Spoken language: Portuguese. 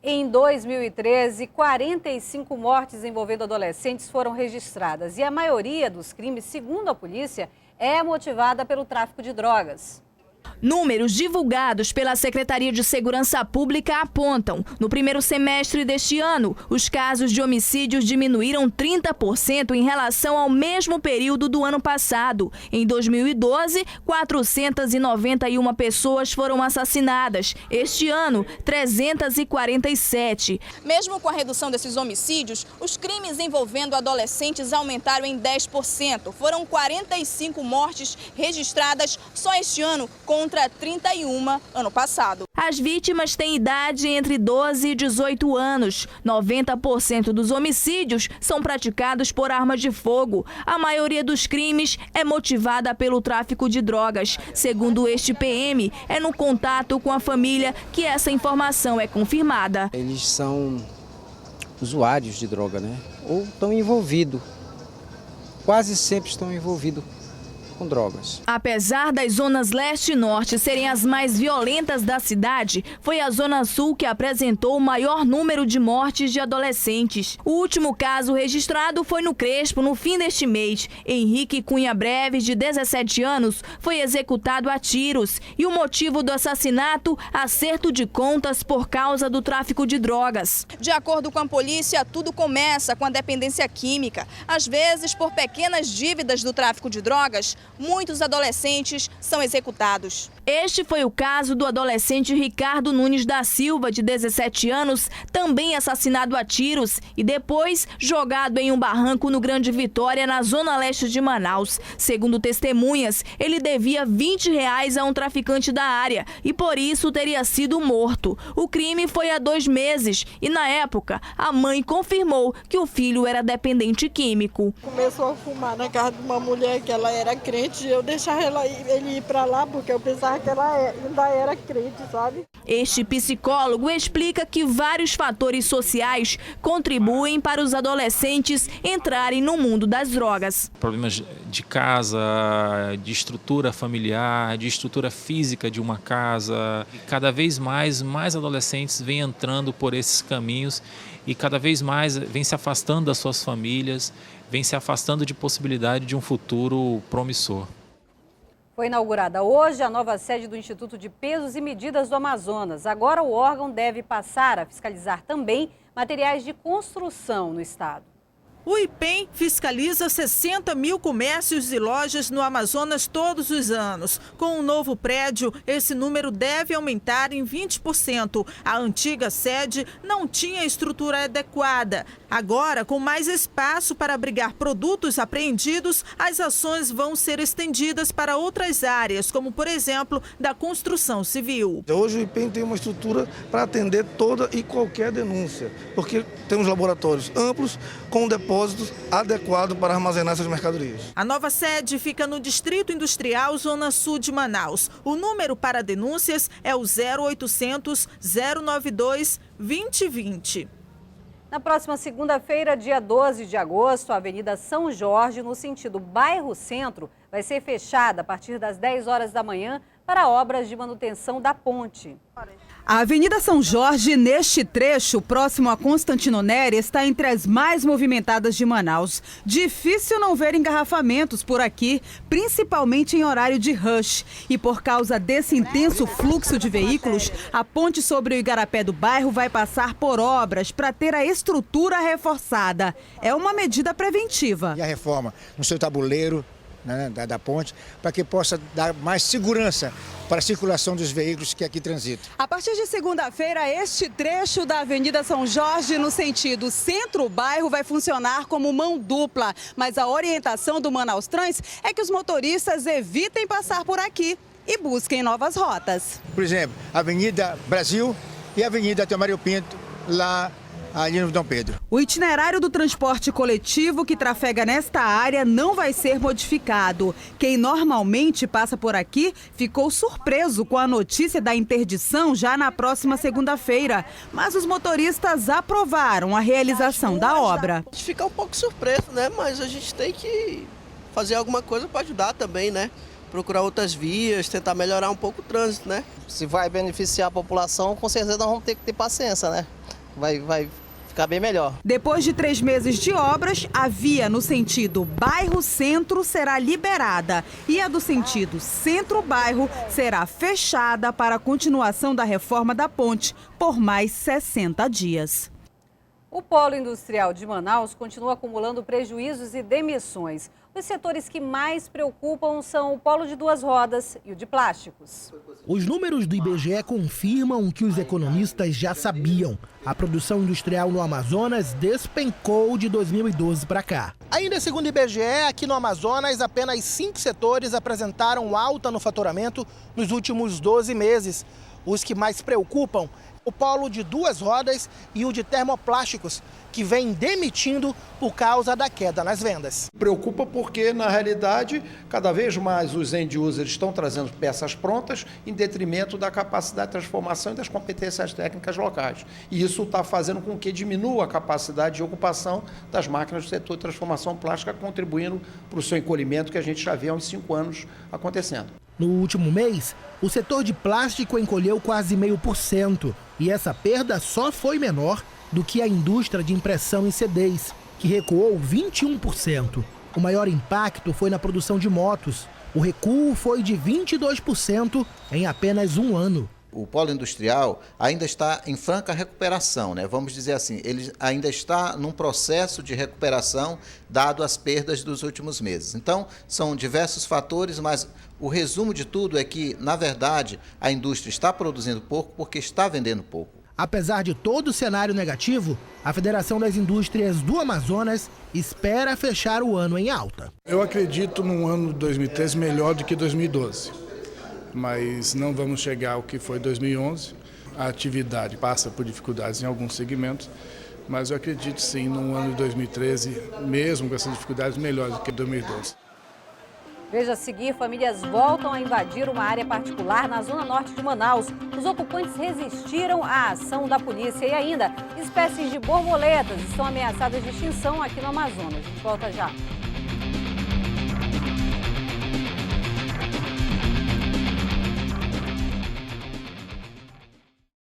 Em 2013, 45 mortes envolvendo adolescentes foram registradas e a maioria dos crimes, segundo a polícia, é motivada pelo tráfico de drogas. Números divulgados pela Secretaria de Segurança Pública apontam: no primeiro semestre deste ano, os casos de homicídios diminuíram 30% em relação ao mesmo período do ano passado. Em 2012, 491 pessoas foram assassinadas. Este ano, 347. Mesmo com a redução desses homicídios, os crimes envolvendo adolescentes aumentaram em 10%. Foram 45 mortes registradas só este ano, contra 31 ano passado. As vítimas têm idade entre 12 e 18 anos. 90% dos homicídios são praticados por arma de fogo. A maioria dos crimes é motivada pelo tráfico de drogas. Segundo este PM, é no contato com a família que essa informação é confirmada. Eles são usuários de droga, né? Ou estão envolvidos. Quase sempre estão envolvidos com drogas. Apesar das zonas leste e norte serem as mais violentas da cidade, foi a zona sul que apresentou o maior número de mortes de adolescentes. O último caso registrado foi no Crespo, no fim deste mês. Henrique Cunha Breves, de 17 anos, foi executado a tiros. E o motivo do assassinato, acerto de contas por causa do tráfico de drogas. De acordo com a polícia, tudo começa com a dependência química. Às vezes, por pequenas dívidas do tráfico de drogas, muitos adolescentes são executados. Este foi o caso do adolescente Ricardo Nunes da Silva, de 17 anos, também assassinado a tiros e depois jogado em um barranco no Grande Vitória, na zona leste de Manaus. Segundo testemunhas, ele devia R$20 a um traficante da área e por isso teria sido morto. O crime foi há 2 meses e, na época, a mãe confirmou que o filho era dependente químico. Começou a fumar na casa de uma mulher que ela era crente e eu deixava ele ir para lá porque eu pensava que ela ainda era crente, sabe? Este psicólogo explica que vários fatores sociais contribuem para os adolescentes entrarem no mundo das drogas. Problemas de casa, de estrutura familiar, de estrutura física de uma casa. Cada vez mais adolescentes vêm entrando por esses caminhos e cada vez mais vêm se afastando das suas famílias, vêm se afastando de possibilidade de um futuro promissor. Foi inaugurada hoje a nova sede do Instituto de Pesos e Medidas do Amazonas. Agora o órgão deve passar a fiscalizar também materiais de construção no estado. O IPEM fiscaliza 60 mil comércios e lojas no Amazonas todos os anos. Com um novo prédio, esse número deve aumentar em 20%. A antiga sede não tinha estrutura adequada. Agora, com mais espaço para abrigar produtos apreendidos, as ações vão ser estendidas para outras áreas, como, por exemplo, da construção civil. Hoje o IPEM tem uma estrutura para atender toda e qualquer denúncia, porque temos laboratórios amplos com depósitos adequados para armazenar essas mercadorias. A nova sede fica no Distrito Industrial, Zona Sul de Manaus. O número para denúncias é o 0800 092 2020. Na próxima segunda-feira, dia 12 de agosto, a Avenida São Jorge, no sentido bairro-centro, vai ser fechada a partir das 10 horas da manhã para obras de manutenção da ponte. A Avenida São Jorge, neste trecho, próximo a Constantino Neri, está entre as mais movimentadas de Manaus. Difícil não ver engarrafamentos por aqui, principalmente em horário de rush. E por causa desse intenso fluxo de veículos, a ponte sobre o Igarapé do bairro vai passar por obras para ter a estrutura reforçada. É uma medida preventiva. E a reforma no seu tabuleiro, né, da ponte, para que possa dar mais segurança para a circulação dos veículos que aqui transitam. A partir de segunda-feira, este trecho da Avenida São Jorge, no sentido centro-bairro, vai funcionar como mão dupla. Mas a orientação do Manaus Trans é que os motoristas evitem passar por aqui e busquem novas rotas. Por exemplo, Avenida Brasil e Avenida Teomário Pinto, lá ali no Dom Pedro. O itinerário do transporte coletivo que trafega nesta área não vai ser modificado. Quem normalmente passa por aqui ficou surpreso com a notícia da interdição já na próxima segunda-feira. Mas os motoristas aprovaram a realização da obra. A gente fica um pouco surpreso, né? Mas a gente tem que fazer alguma coisa para ajudar também, né? Procurar outras vias, tentar melhorar um pouco o trânsito, né? Se vai beneficiar a população, com certeza nós vamos ter que ter paciência, né? vai ficar bem melhor. Depois de 3 meses de obras, a via no sentido bairro-centro será liberada e a do sentido centro-bairro será fechada para a continuação da reforma da ponte por mais 60 dias. O polo industrial de Manaus continua acumulando prejuízos e demissões. Os setores que mais preocupam são o polo de 2 rodas e o de plásticos. Os números do IBGE confirmam o que os economistas já sabiam. A produção industrial no Amazonas despencou de 2012 para cá. Ainda segundo o IBGE, aqui no Amazonas, apenas 5 setores apresentaram alta no faturamento nos últimos 12 meses. Os que mais preocupam, o polo de 2 rodas e o de termoplásticos, que vem demitindo por causa da queda nas vendas. Preocupa porque, na realidade, cada vez mais os end users estão trazendo peças prontas em detrimento da capacidade de transformação e das competências técnicas locais. E isso está fazendo com que diminua a capacidade de ocupação das máquinas do setor de transformação plástica, contribuindo para o seu encolhimento que a gente já vê há uns 5 anos acontecendo. No último mês, o setor de plástico encolheu quase 0,5%. E essa perda só foi menor do que a indústria de impressão em CDs, que recuou 21%. O maior impacto foi na produção de motos. O recuo foi de 22% em apenas um ano. O polo industrial ainda está em franca recuperação, né? Vamos dizer assim, ele ainda está num processo de recuperação dado as perdas dos últimos meses. Então, são diversos fatores, mas o resumo de tudo é que, na verdade, a indústria está produzindo pouco porque está vendendo pouco. Apesar de todo o cenário negativo, a Federação das Indústrias do Amazonas espera fechar o ano em alta. Eu acredito num ano de 2013 melhor do que 2012. Mas não vamos chegar ao que foi 2011. A atividade passa por dificuldades em alguns segmentos, mas eu acredito sim num ano de 2013, mesmo com essas dificuldades, melhor do que 2012. Veja a seguir, famílias voltam a invadir uma área particular na zona norte de Manaus. Os ocupantes resistiram à ação da polícia e ainda espécies de borboletas estão ameaçadas de extinção aqui no Amazonas. A gente volta já.